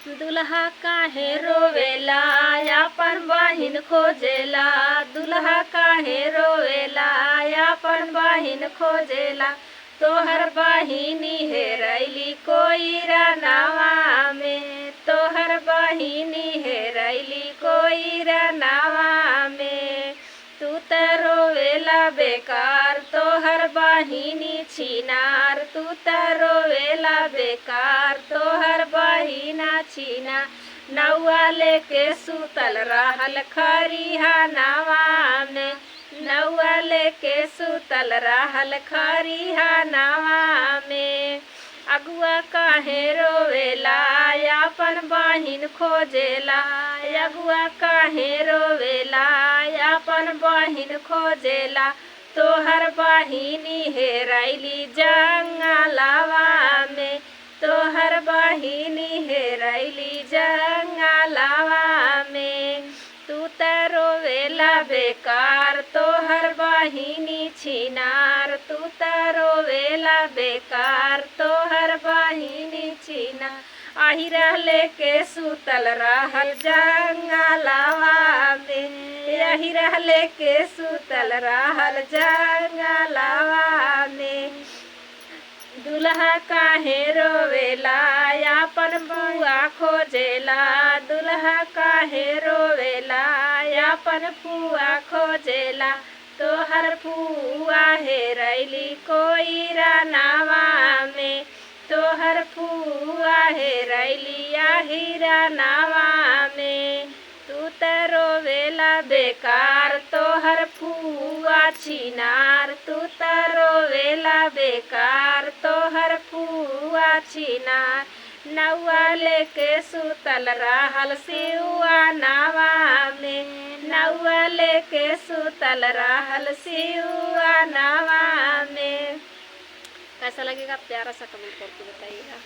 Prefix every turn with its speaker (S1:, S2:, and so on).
S1: दुल्हा काहे रोवेला आपन बहिन खोजेला। दुल्हा काहे रोवेला आपन बहिन खोजेला। तोहर बहिनी हेरैली कोइरा नावा में। तोहर बहिनी हेरैली कोइरा नावा में। तू त रोवेला बेकार तोहर बहिनी छिनार। तू त रोवेला बेकार तोहर बहिना छिना। नौआ लेके सुतल रहल खरिहा नावा में। नौआ लेके सुतल रहल खरिहा नावा में। अगुआ काहे रोवेला आपन बहिन खोजेला। अगुआ काहे रोवेला आपन बहिन खोजेला। तोहर बहिनी हेरैली जंगलवा में। तोहर बहिनी हेरैली जंगलवा में। तू त रोवेला बेकार तोहर बहिनी छिनार। तू त रोवेला बेकार तोहर बहिनी छिनार। अहिरा लेके सुतल रहल जंगलवा में। अहिरा लेके सुतल रहल जंगलवा में। दुल्हा काहे रोवेला आपन बुआ खोजेला। दुल्हा काहे रोवेला आपन फुआ खोजेला। तोहर फुआ हेरैली कोइरा नावा में। तोहर फुआ हेरैली अहिरा नावा में। तू त रोवेला बेकार तोहर फुआ छिनार। तू त रोवेला बेकार तोहर फुआ छिनार। नौआ लेके सुतल रहल सिउआ नावा में। नौआ लेके सुतल रहल सिउआ नावा में। कैसा लगेगा प्यारा सा कमेंट करके बताइएगा।